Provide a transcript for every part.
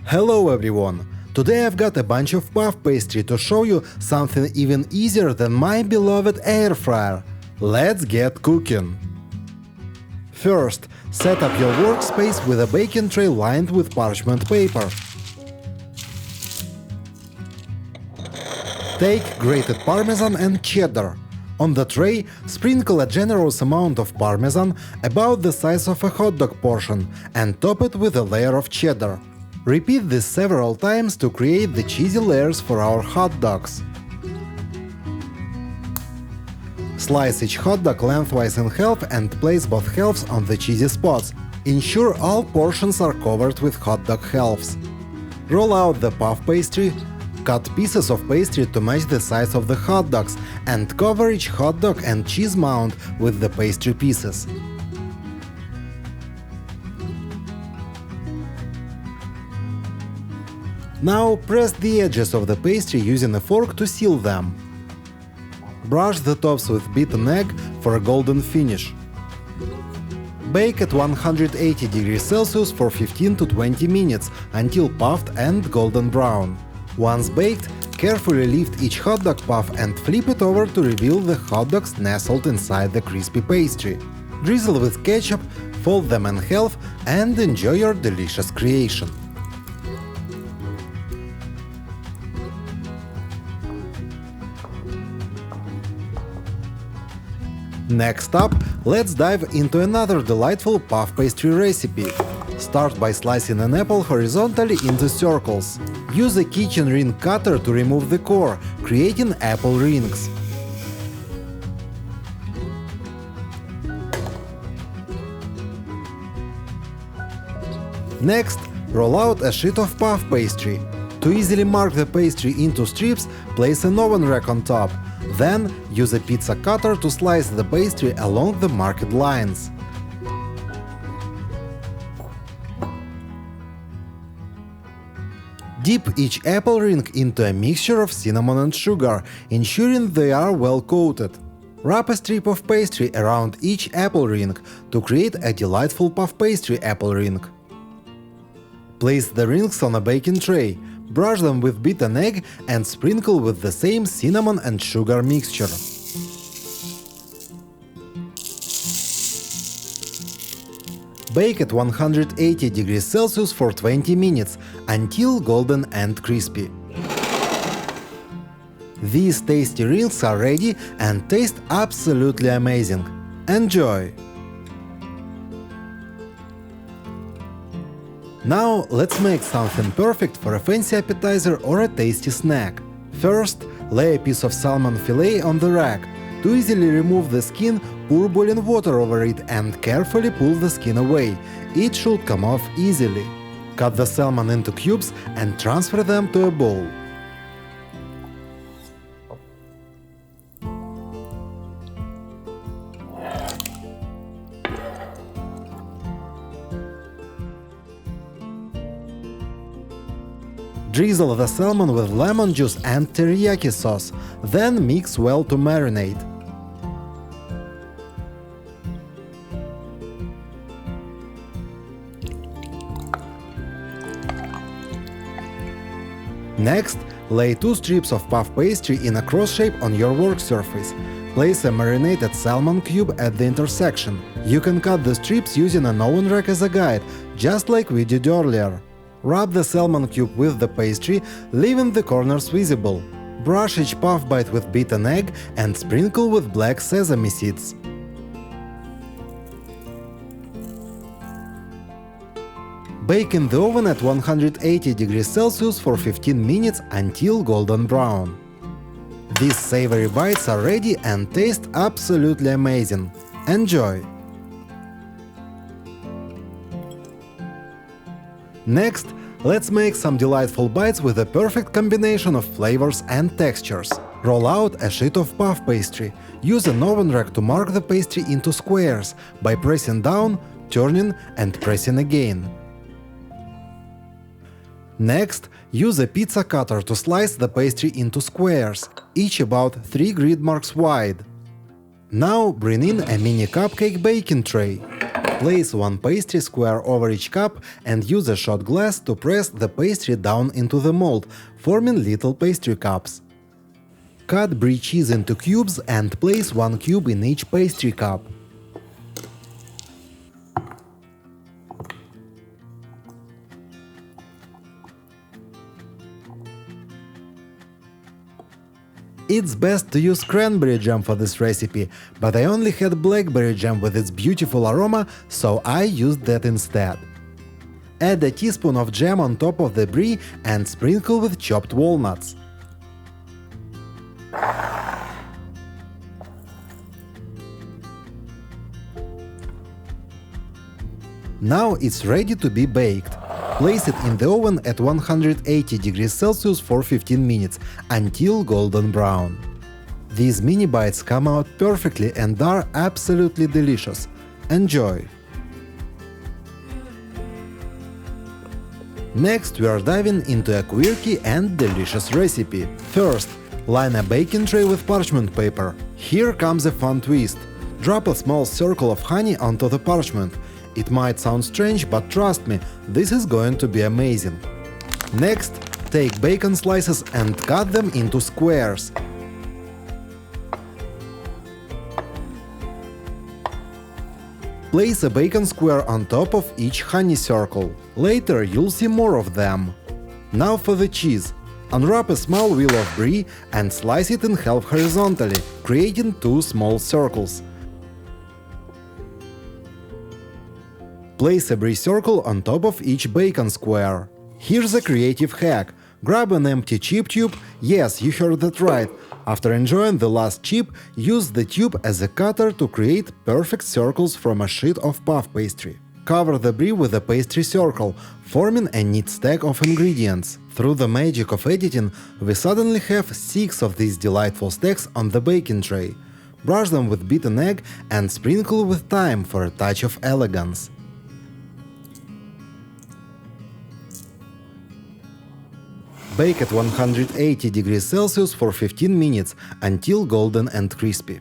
Hello everyone! Today I've got a bunch of puff pastry to show you something even easier than my beloved air fryer. Let's get cooking! First, set up your workspace with a baking tray lined with parchment paper. Take grated parmesan and cheddar. On the tray, sprinkle a generous amount of parmesan, about the size of a hot dog portion, and top it with a layer of cheddar. Repeat this several times to create the cheesy layers for our hot dogs. Slice each hot dog lengthwise in half and place both halves on the cheesy spots. Ensure all portions are covered with hot dog halves. Roll out the puff pastry. Cut pieces of pastry to match the size of the hot dogs and cover each hot dog and cheese mound with the pastry pieces. Now press the edges of the pastry using a fork to seal them. Brush the tops with beaten egg for a golden finish. Bake at 180 degrees Celsius for 15 to 20 minutes until puffed and golden brown. Once baked, carefully lift each hot dog puff and flip it over to reveal the hot dogs nestled inside the crispy pastry. Drizzle with ketchup, fold them in half, and enjoy your delicious creation. Next up, let's dive into another delightful puff pastry recipe. Start by slicing an apple horizontally into circles. Use a kitchen ring cutter to remove the core, creating apple rings. Next, roll out a sheet of puff pastry. To easily mark the pastry into strips, place an oven rack on top. Then, use a pizza cutter to slice the pastry along the marked lines. Dip each apple ring into a mixture of cinnamon and sugar, ensuring they are well coated. Wrap a strip of pastry around each apple ring to create a delightful puff pastry apple ring. Place the rings on a baking tray. Brush them with beaten egg and sprinkle with the same cinnamon and sugar mixture. Bake at 180 degrees Celsius for 20 minutes until golden and crispy. These tasty rings are ready and taste absolutely amazing. Enjoy! Now let's make something perfect for a fancy appetizer or a tasty snack. First, lay a piece of salmon fillet on the rack. To easily remove the skin, pour boiling water over it and carefully pull the skin away. It should come off easily. Cut the salmon into cubes and transfer them to a bowl. Drizzle the salmon with lemon juice and teriyaki sauce, then mix well to marinate. Next, lay 2 strips of puff pastry in a cross shape on your work surface. Place a marinated salmon cube at the intersection. You can cut the strips using an oven rack as a guide, just like we did earlier. Rub the salmon cube with the pastry, leaving the corners visible. Brush each puff bite with beaten egg and sprinkle with black sesame seeds. Bake in the oven at 180 degrees Celsius for 15 minutes until golden brown. These savory bites are ready and taste absolutely amazing. Enjoy! Next, let's make some delightful bites with a perfect combination of flavors and textures. Roll out a sheet of puff pastry. Use an oven rack to mark the pastry into squares by pressing down, turning and pressing again. Next, use a pizza cutter to slice the pastry into squares, each about 3 grid marks wide. Now bring in a mini cupcake baking tray. Place one pastry square over each cup and use a shot glass to press the pastry down into the mold, forming little pastry cups. Cut Brie cheese into cubes and place one cube in each pastry cup. It's best to use cranberry jam for this recipe, but I only had blackberry jam with its beautiful aroma, so I used that instead. Add a teaspoon of jam on top of the brie and sprinkle with chopped walnuts. Now it's ready to be baked. Place it in the oven at 180 degrees Celsius for 15 minutes, until golden brown. These mini bites come out perfectly and are absolutely delicious. Enjoy! Next, we are diving into a quirky and delicious recipe. First, line a baking tray with parchment paper. Here comes a fun twist. Drop a small circle of honey onto the parchment. It might sound strange, but trust me, this is going to be amazing. Next, take bacon slices and cut them into squares. Place a bacon square on top of each honey circle. Later you'll see more of them. Now for the cheese. Unwrap a small wheel of brie and slice it in half horizontally, creating two small circles. Place a brie circle on top of each bacon square. Here's a creative hack. Grab an empty chip tube. Yes, you heard that right. After enjoying the last chip, use the tube as a cutter to create perfect circles from a sheet of puff pastry. Cover the brie with a pastry circle, forming a neat stack of ingredients. Through the magic of editing, we suddenly have 6 of these delightful stacks on the baking tray. Brush them with beaten egg and sprinkle with thyme for a touch of elegance. Bake at 180 degrees Celsius for 15 minutes until golden and crispy.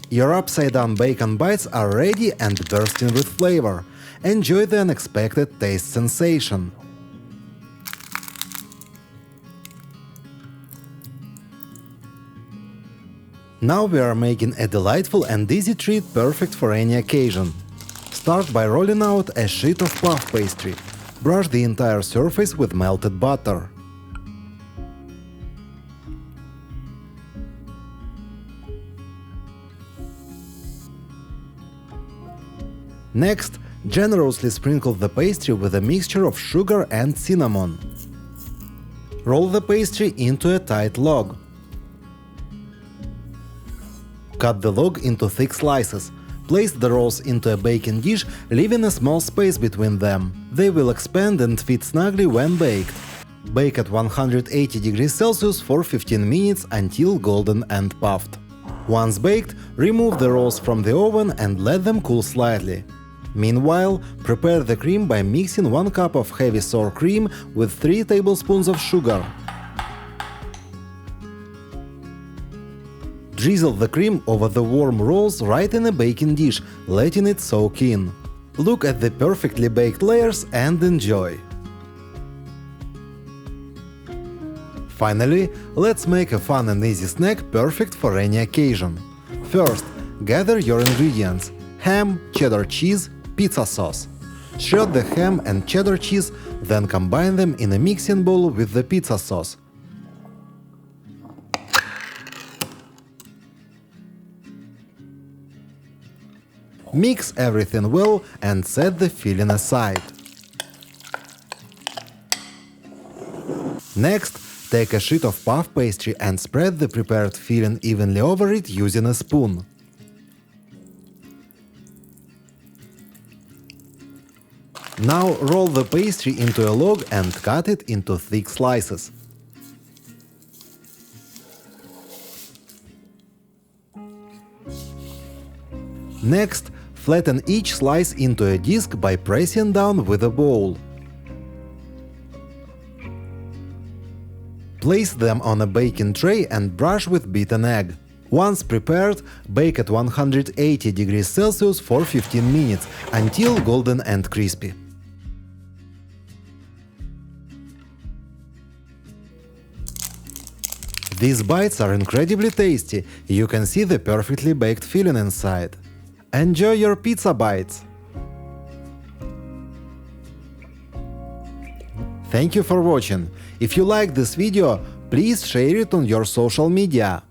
Your upside-down bacon bites are ready and bursting with flavor. Enjoy the unexpected taste sensation. Now we are making a delightful and easy treat perfect for any occasion. Start by rolling out a sheet of puff pastry. Brush the entire surface with melted butter. Next, generously sprinkle the pastry with a mixture of sugar and cinnamon. Roll the pastry into a tight log. Cut the log into thick slices. Place the rolls into a baking dish, leaving a small space between them. They will expand and fit snugly when baked. Bake at 180 degrees Celsius for 15 minutes until golden and puffed. Once baked, remove the rolls from the oven and let them cool slightly. Meanwhile, prepare the cream by mixing 1 cup of heavy sour cream with 3 tablespoons of sugar. Drizzle the cream over the warm rolls right in a baking dish, letting it soak in. Look at the perfectly baked layers and enjoy! Finally, let's make a fun and easy snack perfect for any occasion. First, gather your ingredients: ham, cheddar cheese, pizza sauce. Shred the ham and cheddar cheese, then combine them in a mixing bowl with the pizza sauce. Mix everything well and set the filling aside. Next, take a sheet of puff pastry and spread the prepared filling evenly over it using a spoon. Now roll the pastry into a log and cut it into thick slices. Next, flatten each slice into a disc by pressing down with a bowl. Place them on a baking tray and brush with beaten egg. Once prepared, bake at 180 degrees Celsius for 15 minutes until golden and crispy. These bites are incredibly tasty, you can see the perfectly baked filling inside. Enjoy your pizza bites! Thank you for watching. If you like this video, please share it on your social media.